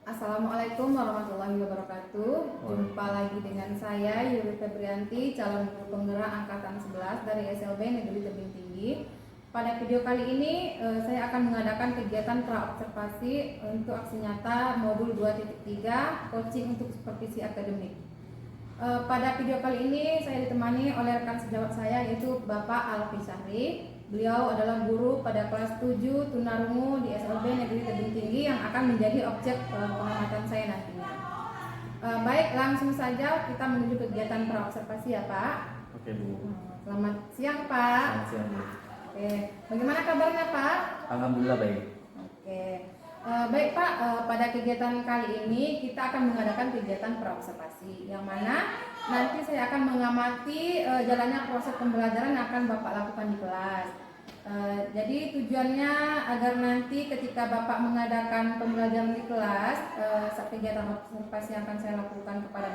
Assalamualaikum warahmatullahi wabarakatuh. Jumpa lagi dengan saya Yuri Febrianti, calon guru penggerak angkatan 11 dari SLB Negeri Tebing Tinggi. Pada video kali ini saya akan mengadakan kegiatan praobservasi untuk aksi nyata modul 2.3 coaching untuk supervisi akademik. Pada video kali ini saya ditemani oleh rekan sejawat saya yaitu Bapak Alfi Syahri. Beliau adalah guru pada kelas 7 tunarungu di SLB Negeri Tebing Tinggi yang akan menjadi objek pengamatan saya nantinya. Baik, langsung saja kita menuju kegiatan praobservasi ya Pak. Oke Bu. Selamat siang Pak. Selamat siang Bu. Oke, bagaimana kabarnya Pak? Alhamdulillah baik. Oke, baik Pak. Pada kegiatan kali ini kita akan mengadakan kegiatan praobservasi yang mana nanti saya akan mengamati jalannya proses pembelajaran yang akan Bapak lakukan di kelas. Jadi tujuannya agar nanti ketika Bapak mengadakan pembelajaran di kelas, kegiatan observasi yang akan saya lakukan kepada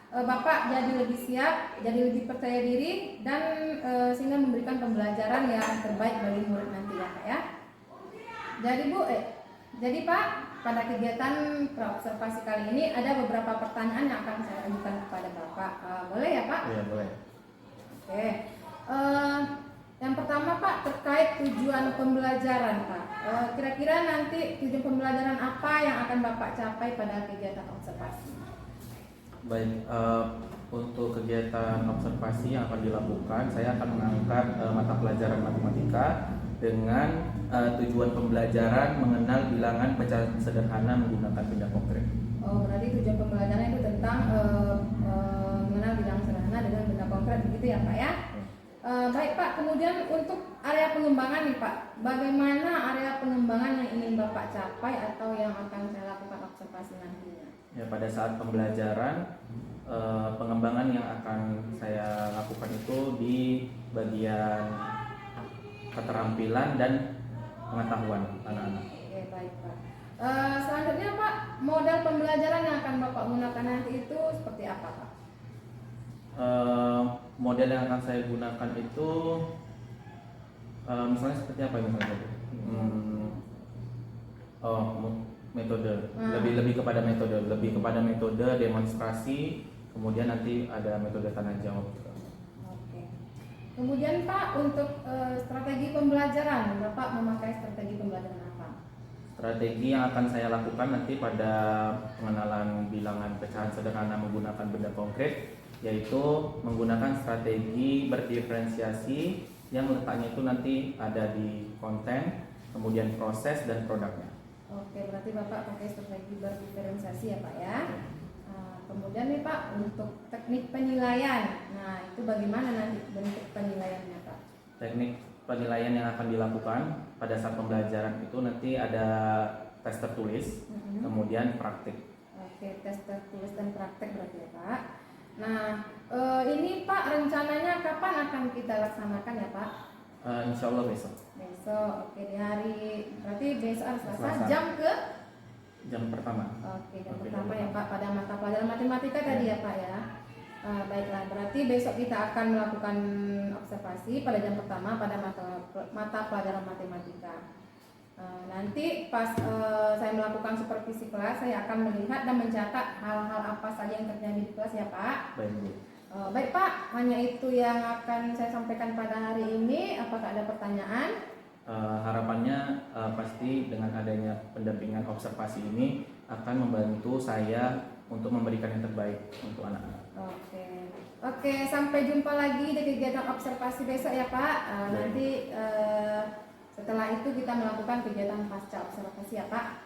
Bapak jadi lebih siap, jadi lebih percaya diri dan sehingga memberikan pembelajaran yang terbaik bagi murid nanti ya Pak ya. Jadi Pak, pada kegiatan praobservasi kali ini ada beberapa pertanyaan yang akan saya ajukan kepada Bapak. Boleh ya Pak? Iya boleh. Oke. Yang pertama Pak, terkait tujuan pembelajaran Pak. Kira-kira nanti tujuan pembelajaran apa yang akan Bapak capai pada kegiatan observasi? Baik, untuk kegiatan observasi yang akan dilakukan, saya akan mengangkat mata pelajaran matematika dengan tujuan pembelajaran mengenal bilangan pecahan sederhana menggunakan benda konkret. Oh, berarti tujuan pembelajaran itu tentang mengenal bilangan sederhana dengan benda konkret begitu ya Pak ya? Baik Pak, kemudian untuk area pengembangan nih Pak, bagaimana area pengembangan yang ingin Bapak capai atau yang akan saya lakukan observasi nantinya? Ya, pada saat pembelajaran, pengembangan yang akan saya lakukan itu di bagian keterampilan dan pengetahuan anak-anak. Oke, baik Pak. Selanjutnya Pak, modal pembelajaran yang akan Bapak gunakan nanti itu seperti apa Pak? Model yang akan saya gunakan itu misalnya seperti apa misalnya? Metode. Lebih kepada metode demonstrasi, kemudian nanti ada metode tanya jawab juga. Oke. Kemudian Pak, untuk strategi pembelajaran, Bapak memakai strategi pembelajaran apa? Strategi yang akan saya lakukan nanti pada pengenalan bilangan pecahan sederhana menggunakan benda konkret, yaitu menggunakan strategi berdiferensiasi yang letaknya itu nanti ada di konten, kemudian proses dan produknya. Oke, berarti Bapak pakai strategi berdiferensiasi ya Pak ya. Kemudian nih Pak, untuk teknik penilaian, nah itu bagaimana nanti bentuk penilaiannya Pak? Teknik penilaian yang akan dilakukan pada saat pembelajaran itu nanti ada tes tertulis, kemudian praktik. Oke, tes tertulis dan praktik berarti ya Pak. Nah, ini Pak rencananya kapan akan kita laksanakan ya Pak? Insya Allah besok. Besok, oke, di hari, berarti besok hari Selasa. Jam pertama. Oke, jam pertama ya Pak, pada mata pelajaran matematika tadi ya Pak ya. Baiklah, berarti besok kita akan melakukan observasi pada jam pertama pada mata pelajaran matematika. Nanti pas saya melakukan supervisi kelas, saya akan melihat dan mencatat hal-hal apa saja yang terjadi di kelas ya Pak. Baik Pak, hanya itu yang akan saya sampaikan pada hari ini. Apakah ada pertanyaan? Harapannya pasti dengan adanya pendampingan observasi ini akan membantu saya untuk memberikan yang terbaik untuk anak-anak. Oke, sampai jumpa lagi di kegiatan observasi besok ya Pak. Nanti setelah itu kita melakukan kegiatan pasca observasi ya Pak.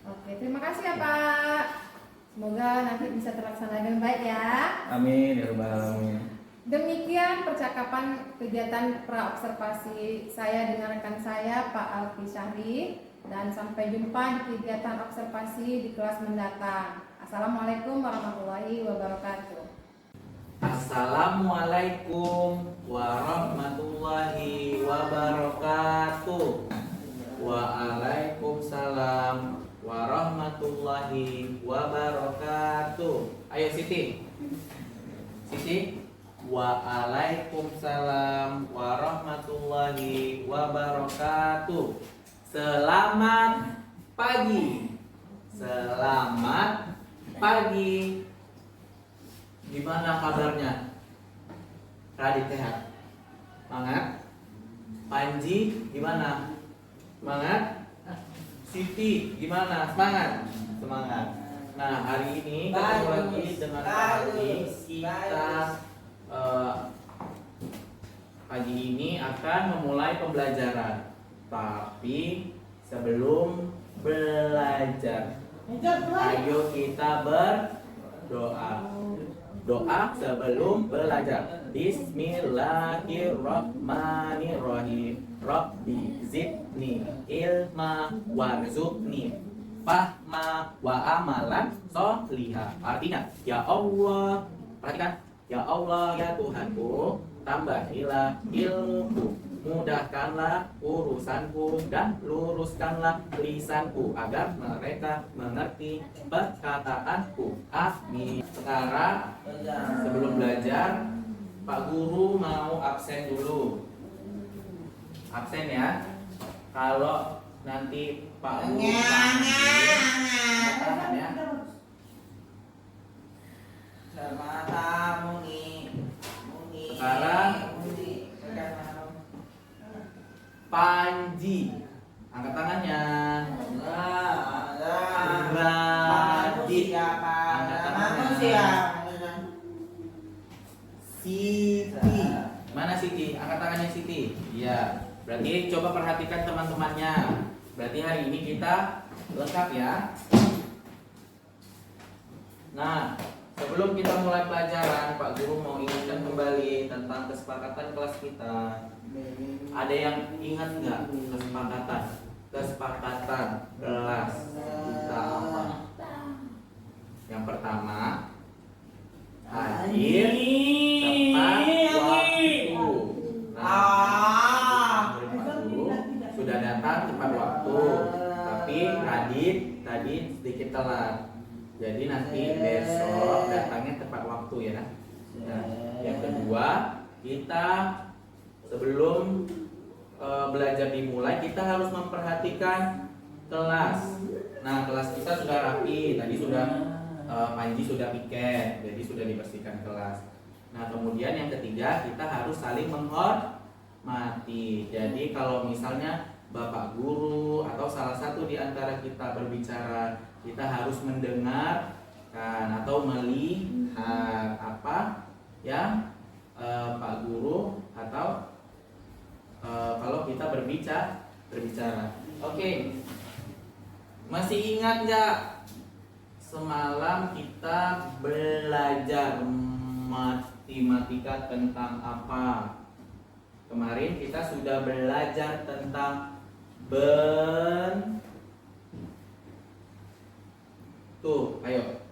Oke, terima kasih ya Pak. Semoga nanti bisa terlaksana dengan baik ya. Amin ya rabbal alamin. Demikian percakapan kegiatan praobservasi saya dengan rekan saya Pak Alfi Syahri, dan sampai jumpa di kegiatan observasi di kelas mendatang. Assalamualaikum warahmatullahi wabarakatuh. Assalamualaikum warahmatullahi wabarakatuh. Waalaikumsalam warahmatullahi wabarakatuh. Ayo Siti. Waalaikumsalam warahmatullahi wabarakatuh. Selamat pagi. Selamat pagi. Gimana kabarnya? Radit sehat? Semangat? Panji gimana? Semangat? Siti gimana? Semangat? Semangat. Nah, hari ini ketemu lagi dengan Panji. Kita pagi ini akan memulai pembelajaran. Tapi sebelum belajar, ayo kita berdoa. Doa sebelum belajar. Bismillahirrahmanirrahim. Rabbi zidni ilma warzuqni fahma wa amalan sholiha. Artinya, ya Allah, perhatikan, ya Allah ya Tuhanku, tambahilah ilmuku, mudahkanlah urusanku, dan luruskanlah lisanku agar mereka mengerti perkataanku. Amin. Sekarang sebelum belajar, Pak Guru mau absen dulu. Absen ya. Kalau nanti Pak Guru panggil, ya. Sekarang Panji, angkat tangannya. Radit, angkat tangannya. Siti, mana Siti? Angkat tangannya Siti. Iya. Berarti coba perhatikan teman-temannya. Berarti hari ini kita lengkap ya. Nah, sebelum kita mulai pelajaran, Pak Guru mau ingatkan kembali tentang kesepakatan kelas kita. Ada yang ingat nggak kesepakatan? Kesepakatan kelas kita apa? Yang pertama, hadir tepat waktu. Nah, Pak Guru sudah datang tepat waktu, tapi Radit tadi sedikit telat. Jadi nanti besok datangnya tepat waktu ya. Nah, yang kedua, kita sebelum belajar dimulai, kita harus memperhatikan kelas. Nah, kelas kita sudah rapi. Tadi sudah Panji sudah piket, jadi sudah dibersihkan kelas. Nah, kemudian yang ketiga, kita harus saling menghormati. Jadi kalau misalnya Bapak Guru atau salah satu di antara kita berbicara, kita harus mendengarkan atau melihat apa yang Pak Guru atau kalau kita berbicara. Oke. Masih ingat nggak semalam kita belajar matematika tentang apa? Kemarin kita sudah belajar tentang tuh, ayo.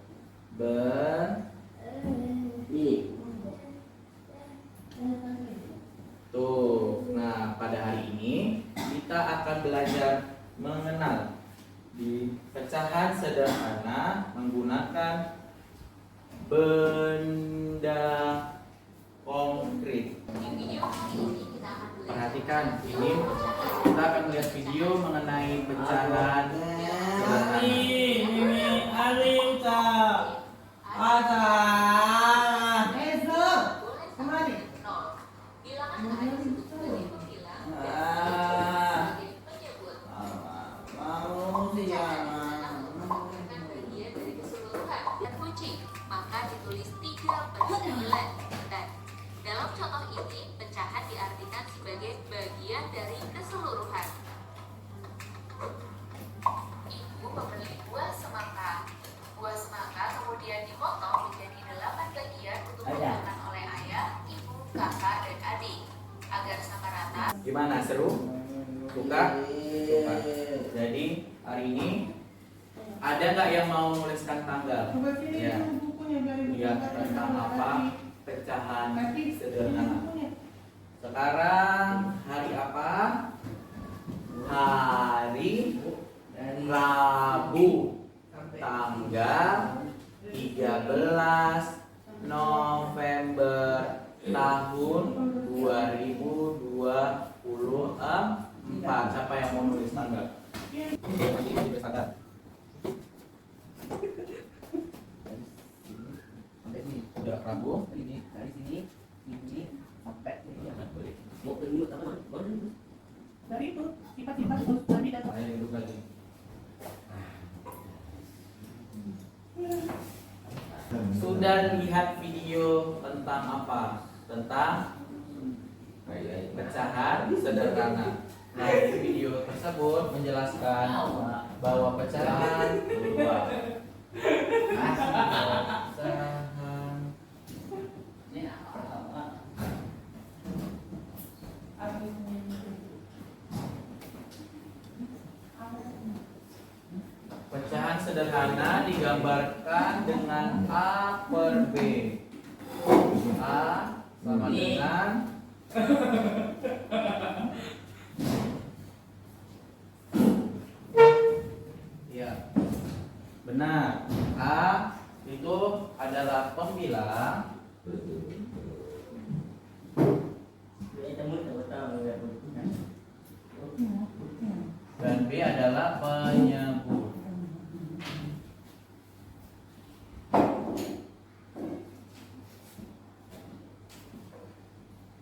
Tuh. Nah, pada hari ini kita akan belajar mengenal di pecahan sederhana menggunakan benda konkret. Perhatikan, ini kita akan melihat video mengenai pecahan sederhana. Maka ditulis 3/9. Dan dalam contoh ini, pecahan diartikan sebagai bagian dari keseluruhan. Ibu membeli buah semangka. Buah semangka kemudian dipotong menjadi 8 bagian untuk dimakan oleh ayah, ibu, kakak, dan adik. Agar sama rata. Gimana, seru? Suka? Suka. Jadi hari ini ada nggak yang mau menuliskan tanggal? Ya. Lihat tentang apa? Pecahan sederhana. Sekarang hari apa? Hari Rabu, tanggal 13 November tahun 2024. Siapa yang mau nulis tanggal? Dari itu sifat-sifat itu tadi dan Ayo duduk lagi. sudah lihat video tentang apa? Tentang pecahan sederhana. Nah, di video tersebut menjelaskan bahwa pecahan dua pecahan pecahan sederhana digambarkan dengan A per B. A sama dengan ya, benar. A itu adalah pembilang dan B adalah penyebut.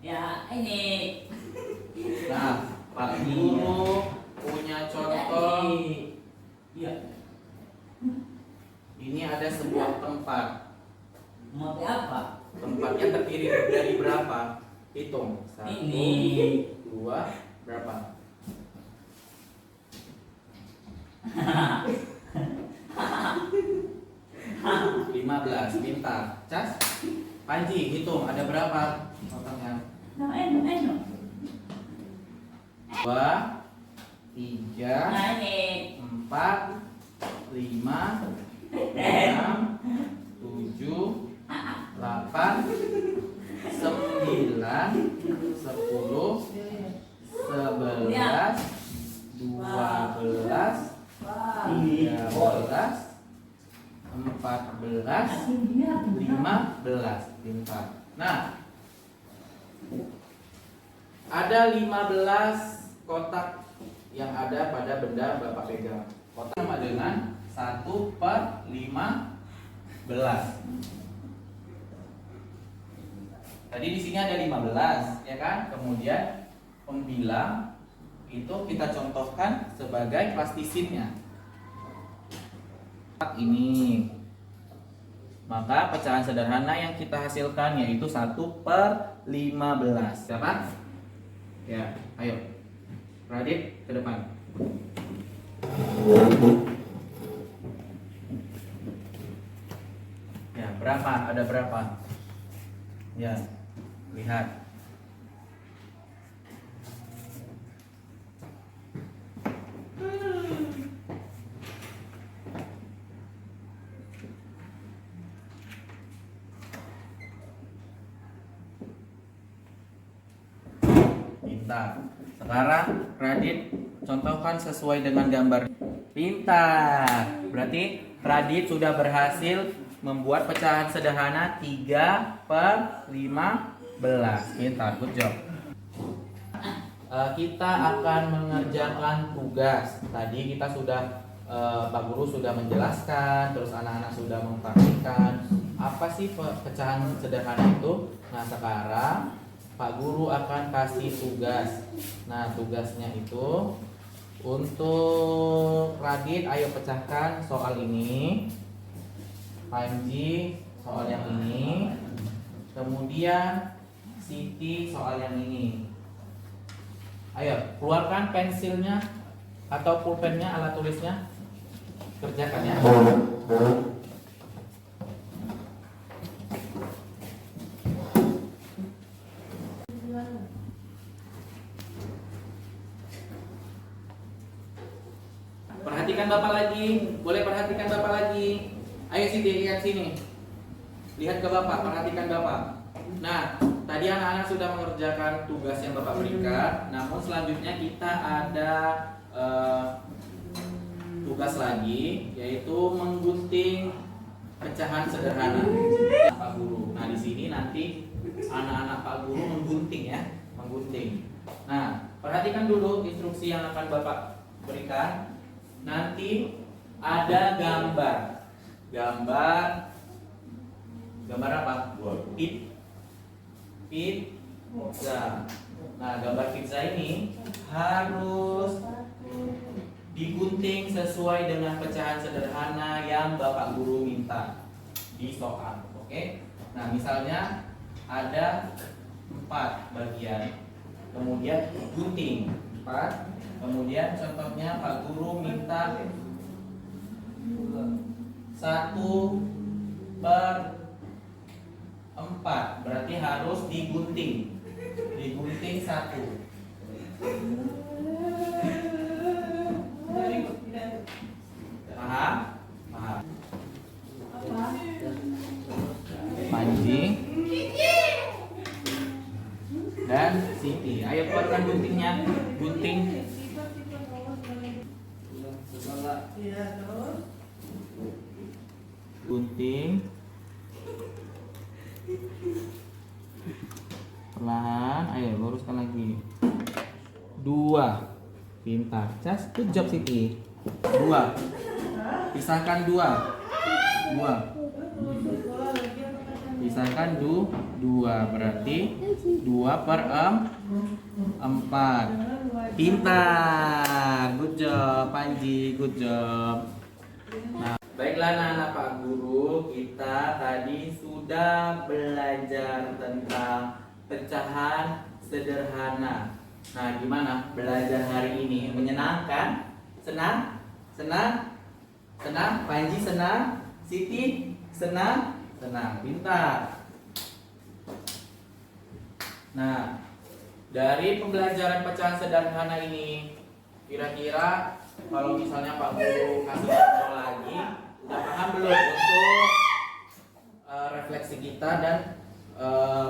Ya, ini. Nah, Pak Guru punya contoh. Iya. Ini ada sebuah tempat. Mau apa? Tempatnya terdiri dari berapa? Hitung. 1, Ini. 2, berapa? 15. Pintar. Cas. Panji, hitung. Ada berapa totalnya? Nah, enak. 2, 3, Nah, ini. 4, 5, 6, 7, 8, 9, 10, 11, 12, 13, 14, 15. Pintar. Nah, ada 15 kotak yang ada pada benda Bapak pegang. Kotak sama dengan 1/15. Tadi di sini ada 15, ya kan? Kemudian pembilang itu kita contohkan sebagai plastisinnya. Ini. Maka pecahan sederhana yang kita hasilkan yaitu 1/15. Dapat? Ya, ayo. Radit ke depan. Ya, berapa? Ada berapa? Ya, lihat. Pintar. Sekarang Radit contohkan sesuai dengan gambar. Pintar. Berarti Radit sudah berhasil membuat pecahan sederhana 3/15. Pintar, good job. Kita akan mengerjakan tugas. Tadi kita sudah Pak Guru sudah menjelaskan, terus anak-anak sudah mempraktikkan apa sih pecahan sederhana itu. Nah, sekarang Pak Guru akan kasih tugas. Nah, tugasnya itu untuk Radit, ayo pecahkan soal ini. Panji soal yang ini. Kemudian Siti soal yang ini. Ayo, keluarkan pensilnya atau pulpennya, alat tulisnya. Kerjakan ya. Perhatikan Bapak lagi. Boleh perhatikan Bapak lagi. Ayo Siti, lihat sini. Lihat ke Bapak, perhatikan Bapak. Nah, tadi anak-anak sudah mengerjakan tugas yang Bapak berikan. Namun selanjutnya kita ada tugas lagi, yaitu menggunting pecahan sederhana Pak Guru. Nah, di sini nanti anak-anak Pak Guru menggunting ya, menggunting. Nah, perhatikan dulu instruksi yang akan Bapak berikan. Nanti ada gambar gambar apa? Pit Nah, gambar pizza ini harus digunting sesuai dengan pecahan sederhana yang Bapak Guru minta di soal. Oke? Nah, misalnya ada 4 bagian, kemudian gunting 4, kemudian contohnya Pak Guru minta 1/4, berarti harus digunting 1. Paham? Paham. Panji dan Siti. Ayo keluarkan guntingnya. Gunting. Gunting. Perlahan. Ayo luruskan lagi. 2. Pintar. Cas, good job Siti. 2. Pisahkan 2. Pisahkan 2, berarti 2/4. Pintar. Good job Panji, good job. Nah, baiklah anak-anak Pak Guru, kita tadi sudah belajar tentang pecahan sederhana. Nah, gimana belajar hari ini? Menyenangkan? Senang? Senang? Senang? Panji senang? Siti senang? Senang, pintar. Nah, dari pembelajaran pecahan sederhana ini, kira-kira kalau misalnya Pak Guru kasih contoh lagi, udah paham belum untuk refleksi kita dan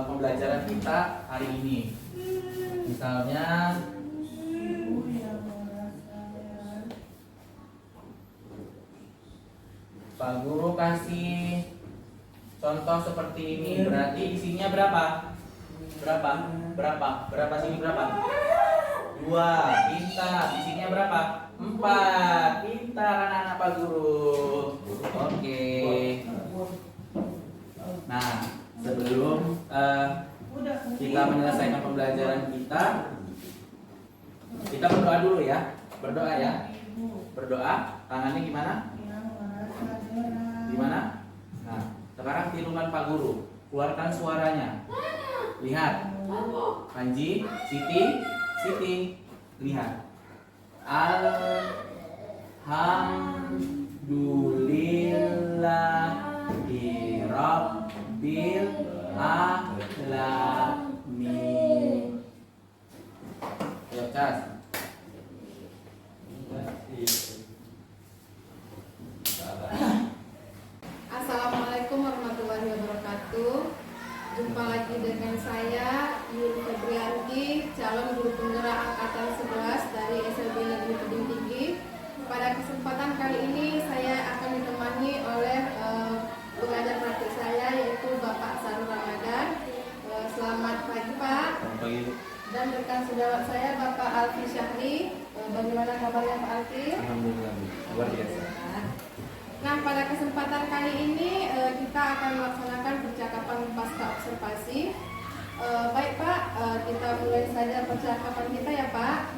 pembelajaran kita hari ini? Misalnya Pak Guru kasih contoh seperti ini, berarti isinya berapa? Berapa sini berapa? 2, pintar. Isinya berapa? 4, pintar anak-anak Pak Guru. Oke. Nah, sebelum kita menyelesaikan pembelajaran kita berdoa dulu ya. Berdoa ya. Berdoa. Tangannya gimana? Gimana? Nah, sekarang tirukan Pak Guru. Keluarkan suaranya. Lihat. Panji, Siti, lihat. Alhamdulillahirabbil alamin. Ayo, Cas. Assalamualaikum warahmatullahi wabarakatuh. Jumpa lagi dengan saya Yuli Febrianti, calon guru penggerak angkatan 11 dari SLB Negeri Tebing Tinggi. Pada kesempatan kali ini saya akan ditemani oleh pengajar praktik saya, yaitu Bapak Sarul Ramadan. Selamat pagi Pak. Selamat pagi, Bu. Dan rekan sejawat saya Bapak Alfi Syahri. Bagaimana kabarnya Pak Alfi? Alhamdulillah, Bu. Luar biasa. Nah, pada kesempatan kali ini kita akan melaksanakan percakapan pasca observasi. Baik Pak, kita mulai saja percakapan kita ya Pak.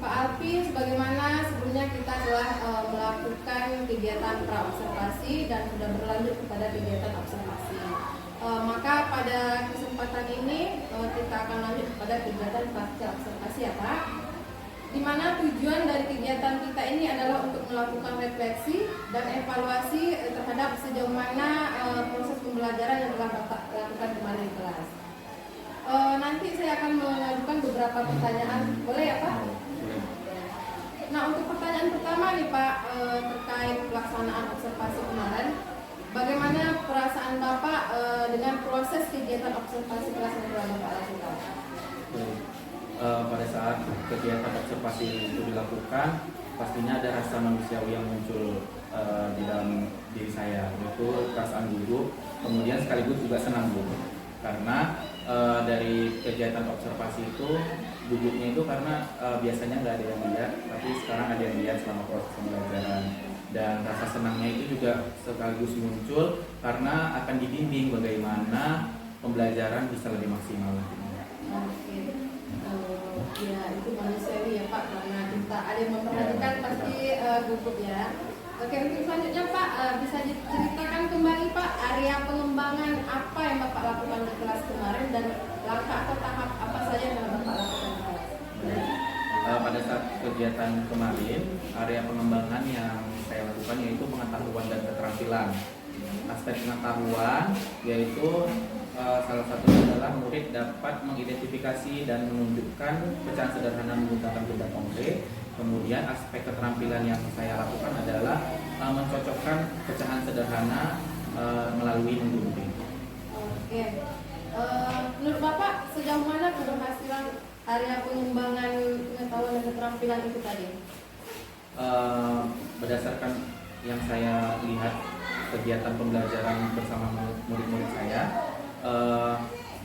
Pak Alfi, sebagaimana sebelumnya kita telah melakukan kegiatan pra-observasi dan sudah berlanjut kepada kegiatan observasi. Maka pada kesempatan ini kita akan lanjut kepada kegiatan pasca observasi ya Pak. Di mana tujuan dari kegiatan kita ini adalah untuk melakukan refleksi dan evaluasi terhadap sejauh mana proses pembelajaran yang telah Bapak lakukan kemarin di kelas. Nanti saya akan mengajukan beberapa pertanyaan, boleh ya Pak? Nah, untuk pertanyaan pertama nih Pak, terkait pelaksanaan observasi kemarin, bagaimana perasaan Bapak dengan proses kegiatan observasi kelas yang telah Bapak lakukan? Pada saat kegiatan observasi itu dilakukan, pastinya ada rasa manusiawi yang muncul di dalam diri saya, yaitu perasaan gugup, kemudian sekaligus juga senang, Bu. Karena dari kegiatan observasi itu, gugupnya itu karena biasanya nggak ada yang lihat, tapi sekarang ada yang lihat selama proses pembelajaran. Dan rasa senangnya itu juga sekaligus muncul karena akan dibimbing bagaimana pembelajaran bisa lebih maksimal. Oke. Ya itu manusiawi ya Pak, karena kita ada yang memperhatikan pasti gugup ya. Oke, untuk selanjutnya Pak, bisa diceritakan kembali Pak area pengembangan apa yang Bapak lakukan di kelas kemarin dan langkah atau tahap apa saja yang Bapak lakukan di kelas? Pada saat kegiatan kemarin, area pengembangan yang saya lakukan yaitu pengetahuan dan keterampilan. Aspek pengetahuan yaitu salah satunya adalah murid dapat mengidentifikasi dan menunjukkan pecahan sederhana menggunakan benda konkret. Kemudian aspek keterampilan yang saya lakukan adalah mencocokkan pecahan sederhana melalui menggunting. Oke. Menurut Bapak sejauh mana keberhasilan area pengembangan pengetahuan dan keterampilan itu tadi? Berdasarkan yang saya lihat kegiatan pembelajaran bersama murid-murid saya,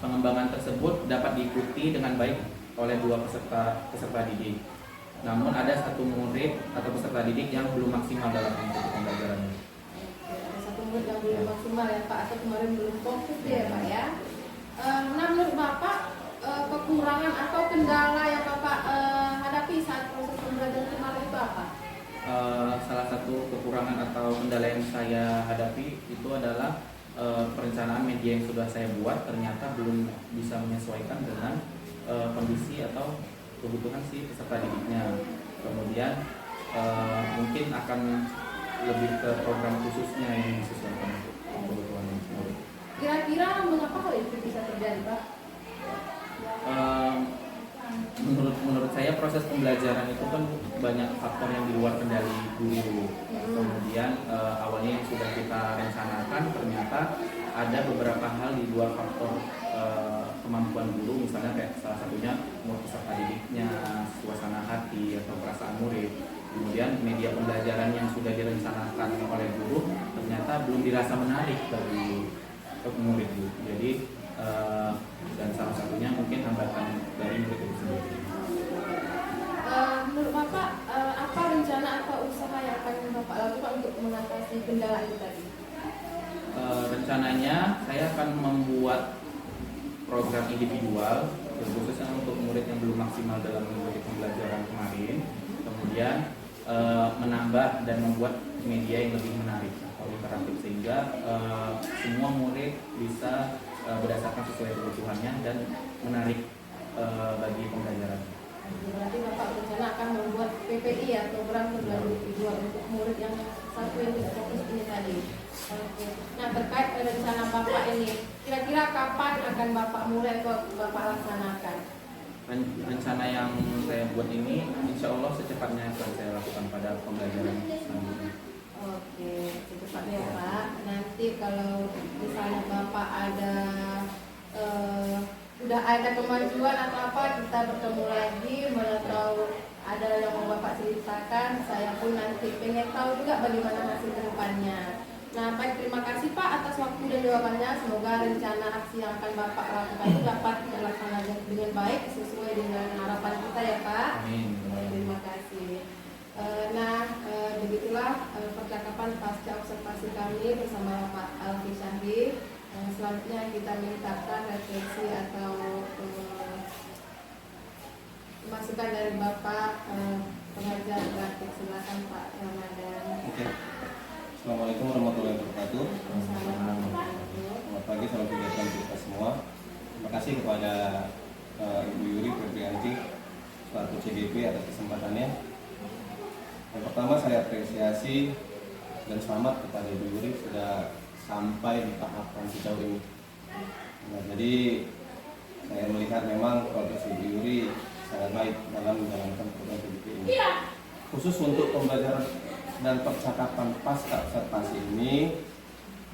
pengembangan tersebut dapat diikuti dengan baik oleh dua peserta didik. Namun ada satu murid atau peserta didik yang belum maksimal dalam mengikuti pembelajarannya. Ada satu murid yang belum maksimal ya Pak, atau kemarin belum fokus ya Pak ya. Nah menurut Bapak kekurangan atau kendala yang Bapak hadapi saat proses pembelajaran kemarin itu apa? Salah satu kekurangan atau kendala yang saya hadapi itu adalah perencanaan media yang sudah saya buat ternyata belum bisa menyesuaikan dengan kondisi atau kebutuhan si peserta didiknya. Kemudian mungkin akan lebih ke program khususnya yang disesuaikan untuk kebutuhan murid. Kira-kira mengapa hal itu bisa terjadi Pak? Menurut saya proses pembelajaran itu kan banyak faktor yang di luar kendali guru. Kemudian awalnya yang sudah kita rencanakan ternyata ada beberapa hal di luar faktor kemampuan guru, misalnya kayak salah satunya umur peserta didiknya, suasana hati atau perasaan murid. Kemudian media pembelajaran yang sudah direncanakan oleh guru ternyata belum dirasa menarik bagi murid itu. Jadi dan salah satunya mungkin hambatan dari murid itu sendiri. Menurut Bapak apa rencana atau usaha yang akan Bapak lakukan untuk mengatasi kendala itu tadi? Rencananya saya akan membuat program individual khususnya untuk murid yang belum maksimal dalam mengikuti pembelajaran kemarin. Kemudian menambah dan membuat media yang lebih menarik atau interaktif sehingga semua murid bisa berdasarkan sesuai kebutuhannya dan menarik bagi pembelajaran. Berarti Bapak berencana akan membuat PPI ya, program pembelajaran individual untuk murid yang satu yang tidak fokus ini tadi. Oke. Nah terkait rencana Bapak ini, kira-kira kapan akan Bapak mulai Bapak laksanakan? Rencana yang saya buat ini insya Allah secepatnya akan saya lakukan pada pembelajaran selanjutnya. Oke, secepatnya ya Pak. Nanti kalau misalnya Bapak ada udah ada kemajuan atau apa, kita bertemu lagi, atau ada yang mau Bapak ceritakan, saya pun nanti pengen tahu juga bagaimana hasil kedepannya. Nah, baik, terima kasih Pak atas waktu dan jawabannya. Semoga rencana aksi yang akan Bapak lakukan itu dapat dilaksanakan dengan baik sesuai dengan harapan kita ya Pak. Amin. Terima kasih. Begitulah percakapan pasca observasi kami bersama Pak Alfi Syahri. Selanjutnya kita mintakan refleksi atau masukan dari Bapak pengajar praktik. Silakan Pak Ramadan. Oke. Assalamualaikum warahmatullahi wabarakatuh. Selamat pagi, salam sejahtera untuk kita semua. Terima kasih kepada Ibu Yuri Febrianti selaku CGP atas kesempatannya. Yang pertama saya apresiasi dan selamat kepada Ibu Yuri sudah sampai di tahapan sejauh ini. Nah, jadi saya melihat memang progres Ibu Yuri sangat baik dalam menjalankan program CGP ini. Khusus untuk pembelajaran dan percakapan pasca observasi ini,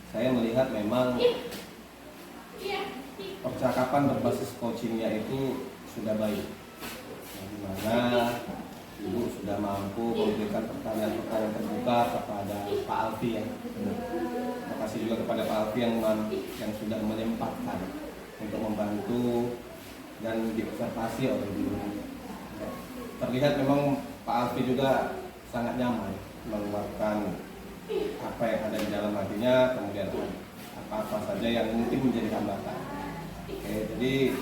saya melihat memang percakapan berbasis coachingnya itu sudah baik, di mana Ibu sudah mampu memberikan pertanyaan-pertanyaan terbuka kepada Pak Alfi ya. Terima kasih juga kepada Pak Alfi yang sudah menyempatkan untuk membantu dan diobservasi oleh Ibu. Terlihat memang Pak Alfi juga sangat nyaman mengeluarkan apa yang ada di dalam hatinya, kemudian apa-apa saja yang mungkin menjadi hambatan. Jadi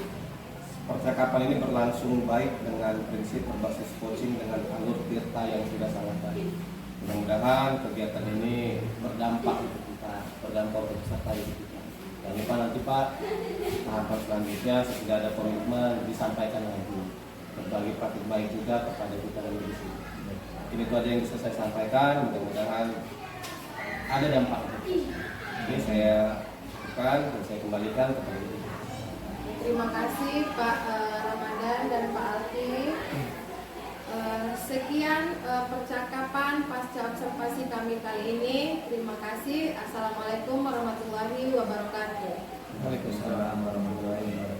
percakapan ini berlangsung baik dengan prinsip berbasis coaching dengan alur tirta yang sudah sangat baik. Mudah-mudahan kegiatan ini berdampak untuk kita, berdampak untuk peserta didik kita. Jangan lupa nanti Pak, tahapan selanjutnya sudah ada komitmen disampaikan lagi, berbagi praktik baik juga kepada kita yang di sini. Ini itu aja yang bisa saya sampaikan. Mudah-mudahan ada dampaknya. Ini saya lakukan dan saya kembalikan kepada ibu. Terima kasih Pak Ramadan dan Pak Alfi. Sekian percakapan pasca observasi kami kali ini. Terima kasih. Assalamualaikum warahmatullahi wabarakatuh. Waalaikumsalam warahmatullahi wabarakatuh.